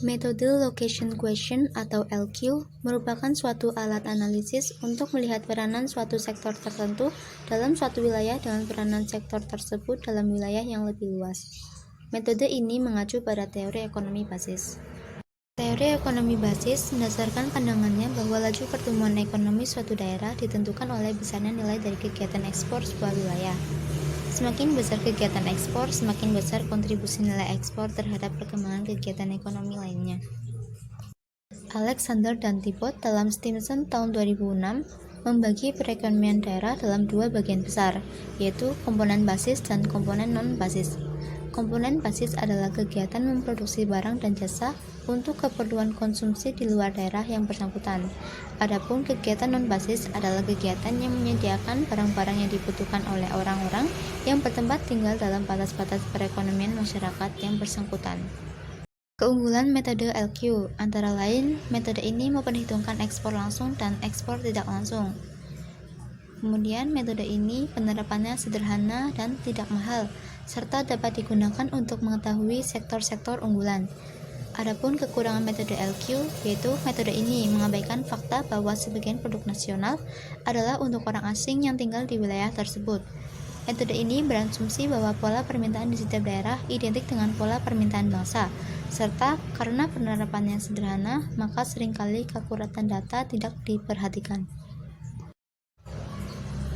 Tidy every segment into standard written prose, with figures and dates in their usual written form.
Metode Location Question atau LQ merupakan suatu alat analisis untuk melihat peranan suatu sektor tertentu dalam suatu wilayah dengan peranan sektor tersebut dalam wilayah yang lebih luas. Metode ini mengacu pada teori ekonomi basis. Teori ekonomi basis mendasarkan pandangannya bahwa laju pertumbuhan ekonomi suatu daerah ditentukan oleh besarnya nilai dari kegiatan ekspor sebuah wilayah. Semakin besar kegiatan ekspor, semakin besar kontribusi nilai ekspor terhadap perkembangan kegiatan ekonomi lainnya. Alexander dan Thibault dalam Stimson tahun 2006 membagi perekonomian daerah dalam dua bagian besar, yaitu komponen basis dan komponen non-basis. Komponen basis adalah kegiatan memproduksi barang dan jasa untuk keperluan konsumsi di luar daerah yang bersangkutan. Adapun kegiatan non-basis adalah kegiatan yang menyediakan barang-barang yang dibutuhkan oleh orang-orang yang bertempat tinggal dalam batas-batas perekonomian masyarakat yang bersangkutan. Keunggulan metode LQ antara lain, metode ini memperhitungkan ekspor langsung dan ekspor tidak langsung. Kemudian metode ini penerapannya sederhana dan tidak mahal, serta dapat digunakan untuk mengetahui sektor-sektor unggulan. Adapun kekurangan metode LQ, yaitu metode ini mengabaikan fakta bahwa sebagian produk nasional adalah untuk orang asing yang tinggal di wilayah tersebut. Metode ini berasumsi bahwa pola permintaan di setiap daerah identik dengan pola permintaan bangsa, serta karena penerapannya sederhana, maka seringkali keakuratan data tidak diperhatikan.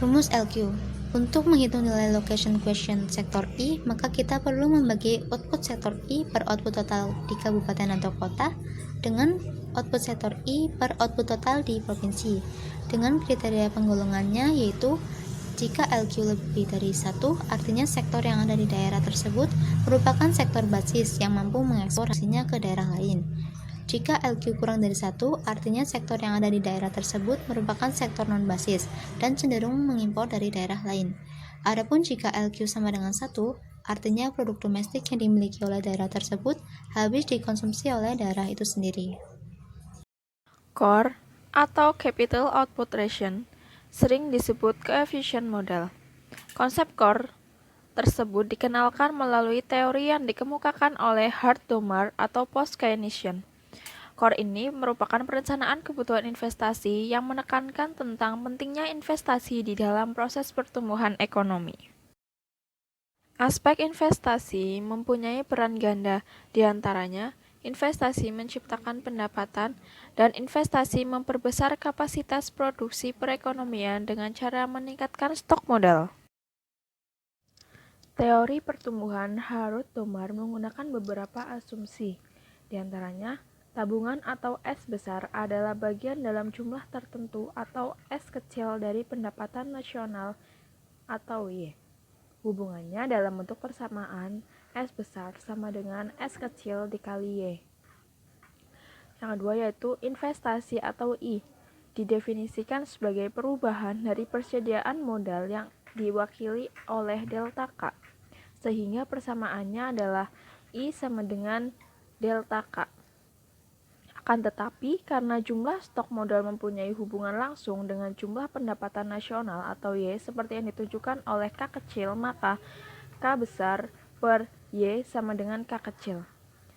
Rumus LQ. Untuk menghitung nilai location question sektor I, maka kita perlu membagi output sektor I per output total di kabupaten atau kota dengan output sektor I per output total di provinsi dengan kriteria penggolongannya, yaitu jika LQ lebih dari 1, artinya sektor yang ada di daerah tersebut merupakan sektor basis yang mampu mengekspor hasilnya ke daerah lain. Jika LQ kurang dari 1, artinya sektor yang ada di daerah tersebut merupakan sektor non-basis dan cenderung mengimpor dari daerah lain. Adapun jika LQ sama dengan 1, artinya produk domestik yang dimiliki oleh daerah tersebut habis dikonsumsi oleh daerah itu sendiri. CORE atau Capital Output Ration sering disebut coefficient model. Konsep CORE tersebut dikenalkan melalui teori yang dikemukakan oleh Hart-Domar atau post-Keynesian. CORE ini merupakan perencanaan kebutuhan investasi yang menekankan tentang pentingnya investasi di dalam proses pertumbuhan ekonomi. Aspek investasi mempunyai peran ganda, diantaranya investasi menciptakan pendapatan dan investasi memperbesar kapasitas produksi perekonomian dengan cara meningkatkan stok modal. Teori pertumbuhan Harut-Domar menggunakan beberapa asumsi, diantaranya tabungan atau S besar adalah bagian dalam jumlah tertentu atau S kecil dari pendapatan nasional atau Y. Hubungannya dalam bentuk persamaan S besar sama dengan S kecil dikali Y. Yang kedua yaitu investasi atau I, didefinisikan sebagai perubahan dari persediaan modal yang diwakili oleh delta K, sehingga persamaannya adalah I sama dengan delta K. Akan tetapi, karena jumlah stok modal mempunyai hubungan langsung dengan jumlah pendapatan nasional atau Y seperti yang ditunjukkan oleh K kecil, maka K besar per Y sama dengan K kecil.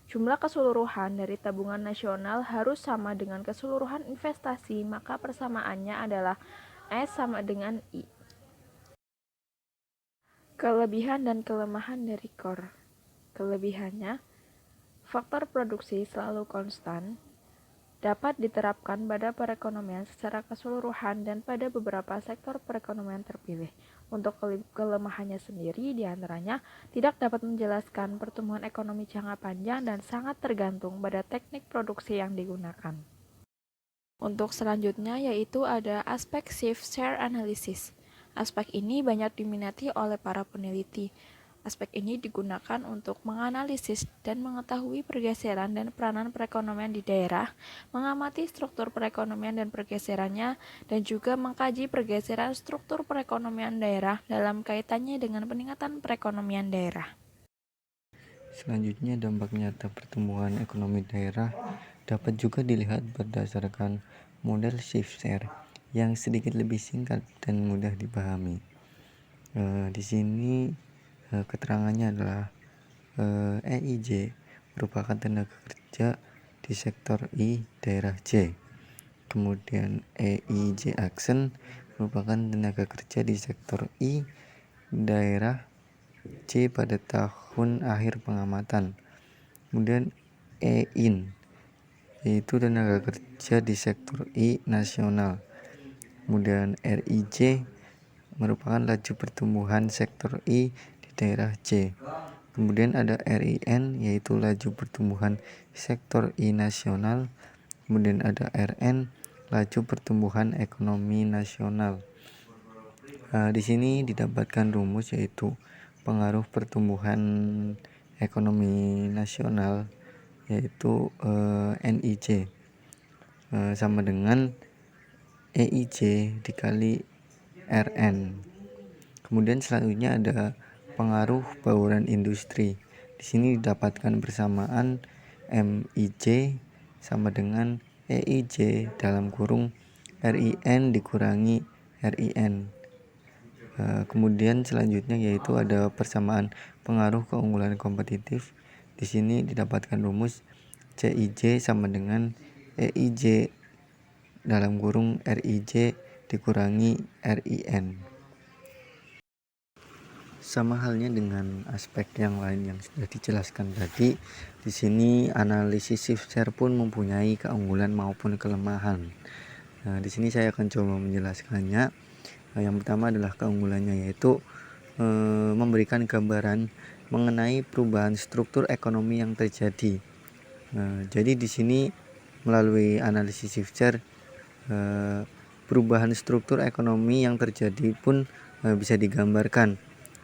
Jumlah keseluruhan dari tabungan nasional harus sama dengan keseluruhan investasi, maka persamaannya adalah S sama dengan I. Kelebihan dan kelemahan dari CORE. Kelebihannya, faktor produksi selalu konstan, dapat diterapkan pada perekonomian secara keseluruhan dan pada beberapa sektor perekonomian terpilih. Untuk kelemahannya sendiri, diantaranya tidak dapat menjelaskan pertumbuhan ekonomi jangka panjang dan sangat tergantung pada teknik produksi yang digunakan. Untuk selanjutnya yaitu ada aspek shift share analysis. Aspek ini banyak diminati oleh para peneliti. Aspek ini digunakan untuk menganalisis dan mengetahui pergeseran dan peranan perekonomian di daerah, mengamati struktur perekonomian dan pergeserannya, dan juga mengkaji pergeseran struktur perekonomian daerah dalam kaitannya dengan peningkatan perekonomian daerah. Selanjutnya, dampak nyata pertumbuhan ekonomi daerah dapat juga dilihat berdasarkan model shift share yang sedikit lebih singkat dan mudah dipahami. Di sini keterangannya adalah EIJ merupakan tenaga kerja di sektor I daerah J. Kemudian EIJ Action merupakan tenaga kerja di sektor I daerah C pada tahun akhir pengamatan. Kemudian EIN yaitu tenaga kerja di sektor I nasional. Kemudian RIJ merupakan laju pertumbuhan sektor I di daerah C. Kemudian ada RIN yaitu laju pertumbuhan sektor I nasional. Kemudian ada RN laju pertumbuhan ekonomi nasional. Di sini didapatkan rumus yaitu pengaruh pertumbuhan ekonomi nasional yaitu NIJ sama dengan EIJ dikali RN. Kemudian selanjutnya ada pengaruh bauran industri. Di sini didapatkan persamaan MIJ sama dengan EIJ dalam kurung RIN dikurangi RIN. Kemudian selanjutnya yaitu ada persamaan pengaruh keunggulan kompetitif. Di sini didapatkan rumus CIJ sama dengan EIJ dalam kurung RIJ dikurangi RIN. Sama halnya dengan aspek yang lain yang sudah dijelaskan tadi, di sini analisis shift share pun mempunyai keunggulan maupun kelemahan. Di sini saya akan coba menjelaskannya. Yang pertama adalah keunggulannya yaitu memberikan gambaran mengenai perubahan struktur ekonomi yang terjadi. Jadi di sini melalui analisis shift share perubahan struktur ekonomi yang terjadi pun bisa digambarkan.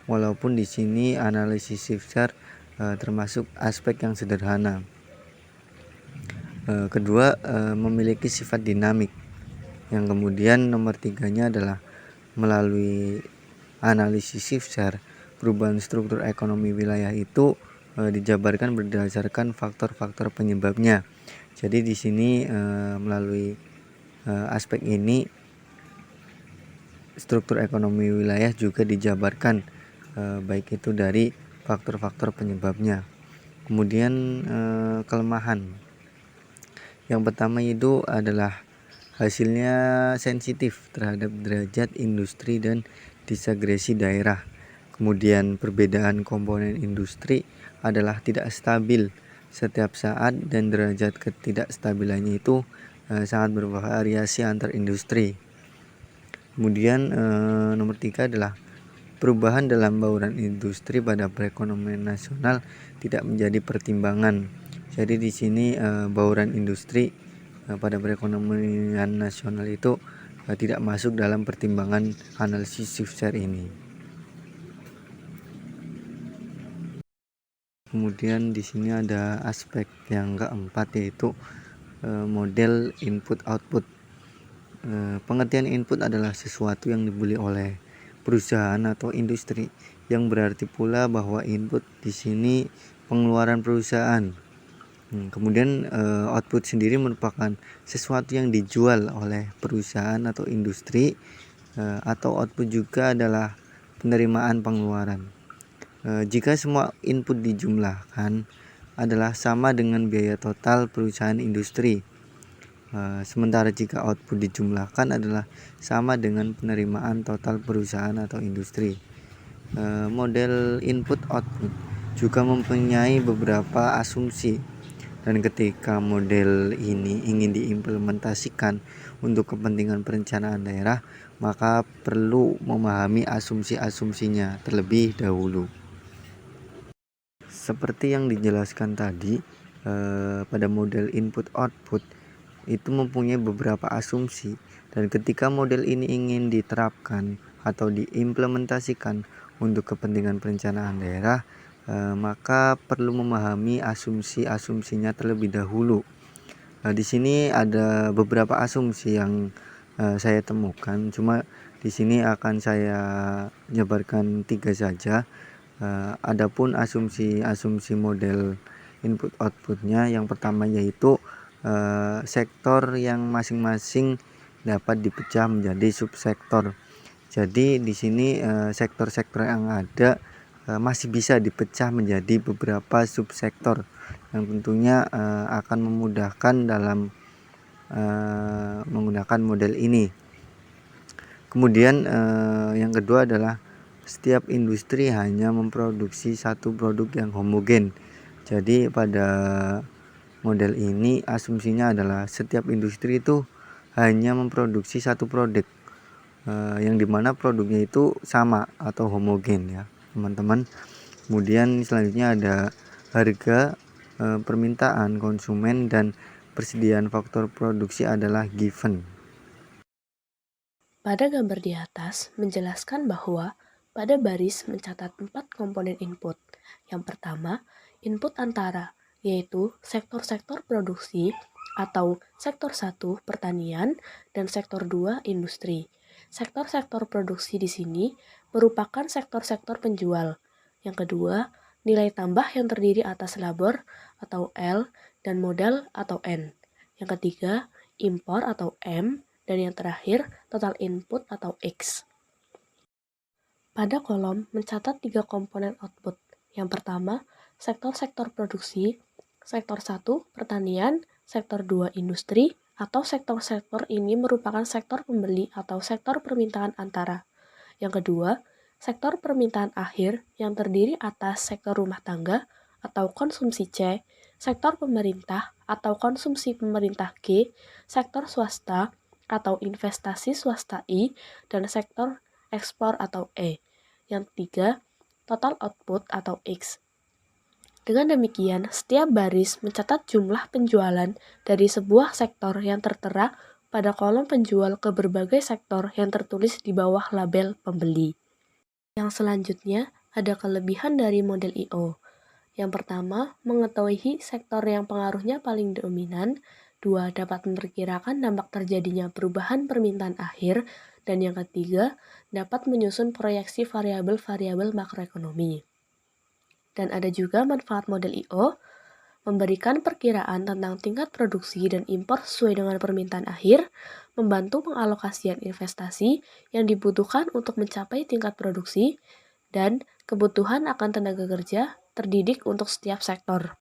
Walaupun di sini analisis shift share termasuk aspek yang sederhana. Kedua, memiliki sifat dinamik. Yang kemudian nomor tiganya adalah melalui analisis shift share, perubahan struktur ekonomi wilayah itu dijabarkan berdasarkan faktor-faktor penyebabnya. Jadi di sini melalui aspek ini struktur ekonomi wilayah juga dijabarkan baik itu dari faktor-faktor penyebabnya. Kemudian kelemahan. Yang pertama itu adalah hasilnya sensitif terhadap derajat industri dan disagresi daerah. Kemudian perbedaan komponen industri adalah tidak stabil setiap saat dan derajat ketidakstabilannya itu sangat bervariasi antar industri. Kemudian nomor 3 adalah perubahan dalam bauran industri pada perekonomian nasional tidak menjadi pertimbangan. Jadi di sini bauran industri pada perekonomian nasional itu tidak masuk dalam pertimbangan analisis shift share ini. Kemudian di sini ada aspek yang keempat yaitu model input output. Pengertian input adalah sesuatu yang dibeli oleh perusahaan atau industri, yang berarti pula bahwa input di sini pengeluaran perusahaan. Kemudian output sendiri merupakan sesuatu yang dijual oleh perusahaan atau industri, atau output juga adalah penerimaan pengeluaran. Jika semua input dijumlahkan adalah sama dengan biaya total perusahaan industri. Sementara jika output dijumlahkan adalah sama dengan penerimaan total perusahaan atau industri. Model input output juga mempunyai beberapa asumsi, dan ketika model ini ingin diimplementasikan untuk kepentingan perencanaan daerah, maka perlu memahami asumsi-asumsinya terlebih dahulu. Seperti yang dijelaskan tadi, pada model input output itu mempunyai beberapa asumsi, dan ketika model ini ingin diterapkan atau diimplementasikan untuk kepentingan perencanaan daerah, maka perlu memahami asumsi-asumsinya terlebih dahulu. Di sini ada beberapa asumsi yang saya temukan, cuma di sini akan saya jabarkan 3 saja. Adapun asumsi-asumsi model input outputnya, yang pertama yaitu sektor yang masing-masing dapat dipecah menjadi subsektor. Jadi di sini sektor-sektor yang ada masih bisa dipecah menjadi beberapa subsektor. yang tentunya akan memudahkan dalam menggunakan model ini. Kemudian yang kedua adalah setiap industri hanya memproduksi satu produk yang homogen. Jadi pada model ini asumsinya adalah setiap industri itu hanya memproduksi satu produk yang dimana produknya itu sama atau homogen ya teman-teman. Kemudian selanjutnya ada harga, permintaan konsumen, dan persediaan faktor produksi adalah given. Pada gambar di atas menjelaskan bahwa pada baris mencatat 4 komponen input. Yang pertama, input antara, yaitu sektor-sektor produksi atau sektor 1 pertanian dan sektor 2 industri. Sektor-sektor produksi di sini merupakan sektor-sektor penjual. Yang kedua, nilai tambah yang terdiri atas labor atau L dan modal atau N. Yang ketiga, impor atau M. Dan yang terakhir, total input atau X. Pada kolom mencatat 3 komponen output. Yang pertama, sektor-sektor produksi, sektor 1 pertanian, sektor 2 industri, atau sektor-sektor ini merupakan sektor pembeli atau sektor permintaan antara. Yang kedua, sektor permintaan akhir yang terdiri atas sektor rumah tangga atau konsumsi C, sektor pemerintah atau konsumsi pemerintah G, sektor swasta atau investasi swasta I, dan sektor ekspor atau E. Yang ketiga, total output atau X. Dengan demikian, setiap baris mencatat jumlah penjualan dari sebuah sektor yang tertera pada kolom penjual ke berbagai sektor yang tertulis di bawah label pembeli. Yang selanjutnya, ada kelebihan dari model I.O. Yang pertama, mengetahui sektor yang pengaruhnya paling dominan. 2. Dapat memperkirakan dampak terjadinya perubahan permintaan akhir. Dan yang ketiga, dapat menyusun proyeksi variabel-variabel makroekonomi. Dan ada juga manfaat model I.O. memberikan perkiraan tentang tingkat produksi dan impor sesuai dengan permintaan akhir, membantu pengalokasian investasi yang dibutuhkan untuk mencapai tingkat produksi, dan kebutuhan akan tenaga kerja terdidik untuk setiap sektor.